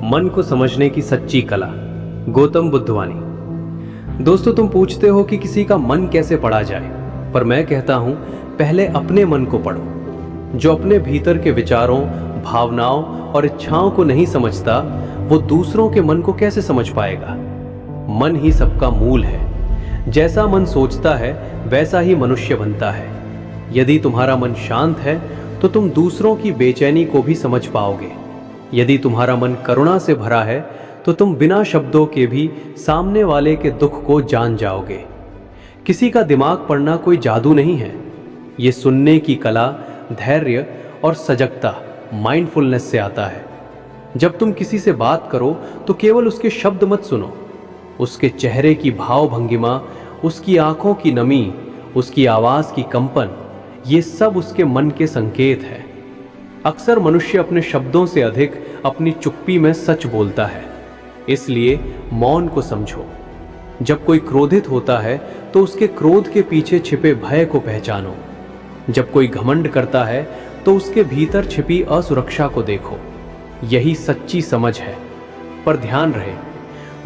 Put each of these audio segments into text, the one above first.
मन को समझने की सच्ची कला। गौतम बुद्धवानी। दोस्तों, तुम पूछते हो कि किसी का मन कैसे पढ़ा जाए, पर मैं कहता हूं पहले अपने मन को पढ़ो। जो अपने भीतर के विचारों, भावनाओं और इच्छाओं को नहीं समझता, वो दूसरों के मन को कैसे समझ पाएगा। मन ही सबका मूल है। जैसा मन सोचता है वैसा ही मनुष्य बनता है। यदि तुम्हारा मन शांत है तो तुम दूसरों की बेचैनी को भी समझ पाओगे। यदि तुम्हारा मन करुणा से भरा है तो तुम बिना शब्दों के भी सामने वाले के दुख को जान जाओगे। किसी का दिमाग पढ़ना कोई जादू नहीं है। ये सुनने की कला, धैर्य और सजगता, माइंडफुलनेस से आता है। जब तुम किसी से बात करो तो केवल उसके शब्द मत सुनो, उसके चेहरे की भाव भंगिमा, उसकी आंखों की नमी, उसकी आवाज की कंपन, ये सब उसके मन के संकेत है। अक्सर मनुष्य अपने शब्दों से अधिक अपनी चुप्पी में सच बोलता है। इसलिए मौन को समझो। जब कोई क्रोधित होता है तो उसके क्रोध के पीछे छिपे भय को पहचानो। जब कोई घमंड करता है तो उसके भीतर छिपी असुरक्षा को देखो। यही सच्ची समझ है। पर ध्यान रहे,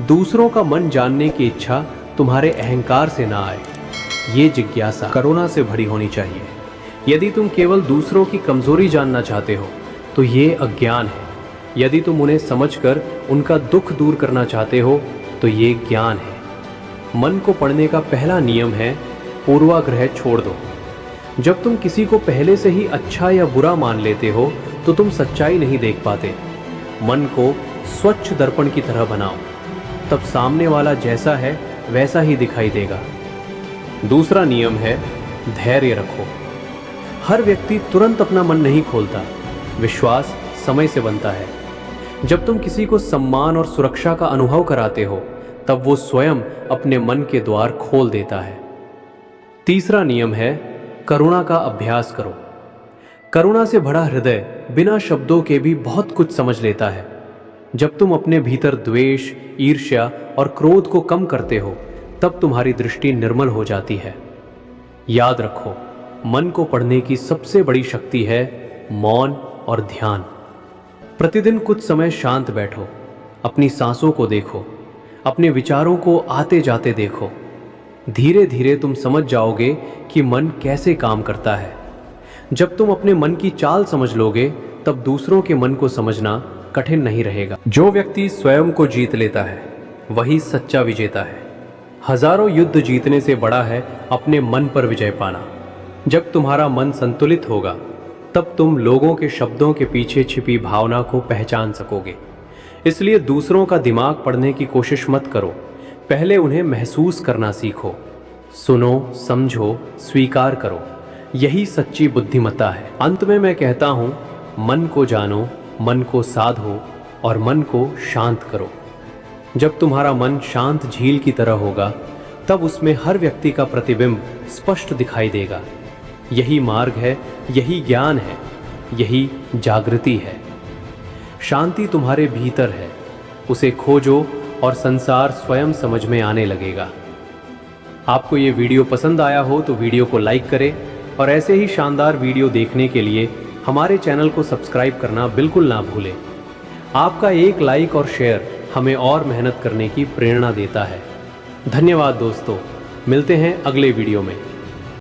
दूसरों का मन जानने की इच्छा तुम्हारे अहंकार से ना आए। ये जिज्ञासा करुणा से भरी होनी चाहिए। यदि तुम केवल दूसरों की कमजोरी जानना चाहते हो तो ये अज्ञान है। यदि तुम उन्हें समझकर उनका दुख दूर करना चाहते हो तो ये ज्ञान है। मन को पढ़ने का पहला नियम है पूर्वाग्रह छोड़ दो। जब तुम किसी को पहले से ही अच्छा या बुरा मान लेते हो तो तुम सच्चाई नहीं देख पाते। मन को स्वच्छ दर्पण की तरह बनाओ, तब सामने वाला जैसा है वैसा ही दिखाई देगा। दूसरा नियम है धैर्य रखो। हर व्यक्ति तुरंत अपना मन नहीं खोलता। विश्वास समय से बनता है। जब तुम किसी को सम्मान और सुरक्षा का अनुभव कराते हो तब वो स्वयं अपने मन के द्वार खोल देता है। तीसरा नियम है करुणा का अभ्यास करो। करुणा से भरा हृदय बिना शब्दों के भी बहुत कुछ समझ लेता है। जब तुम अपने भीतर द्वेष, ईर्ष्या और क्रोध को कम करते हो तब तुम्हारी दृष्टि निर्मल हो जाती है। याद रखो, मन को पढ़ने की सबसे बड़ी शक्ति है मौन और ध्यान। प्रतिदिन कुछ समय शांत बैठो, अपनी सांसों को देखो, अपने विचारों को आते जाते देखो। धीरे धीरे तुम समझ जाओगे कि मन कैसे काम करता है। जब तुम अपने मन की चाल समझ लोगे तब दूसरों के मन को समझना कठिन नहीं रहेगा। जो व्यक्ति स्वयं को जीत लेता है वही सच्चा विजेता है। हजारों युद्ध जीतने से बड़ा है अपने मन पर विजय पाना। जब तुम्हारा मन संतुलित होगा तब तुम लोगों के शब्दों के पीछे छिपी भावना को पहचान सकोगे। इसलिए दूसरों का दिमाग पढ़ने की कोशिश मत करो, पहले उन्हें महसूस करना सीखो। सुनो, समझो, स्वीकार करो। यही सच्ची बुद्धिमत्ता है। अंत में मैं कहता हूं, मन को जानो, मन को साधो और मन को शांत करो। जब तुम्हारा मन शांत झील की तरह होगा तब उसमें हर व्यक्ति का प्रतिबिंब स्पष्ट दिखाई देगा। यही मार्ग है, यही ज्ञान है, यही जागृति है। शांति तुम्हारे भीतर है, उसे खोजो और संसार स्वयं समझ में आने लगेगा। आपको ये वीडियो पसंद आया हो तो वीडियो को लाइक करें और ऐसे ही शानदार वीडियो देखने के लिए हमारे चैनल को सब्सक्राइब करना बिल्कुल ना भूलें। आपका एक लाइक और शेयर हमें और मेहनत करने की प्रेरणा देता है। धन्यवाद दोस्तों, मिलते हैं अगले वीडियो में।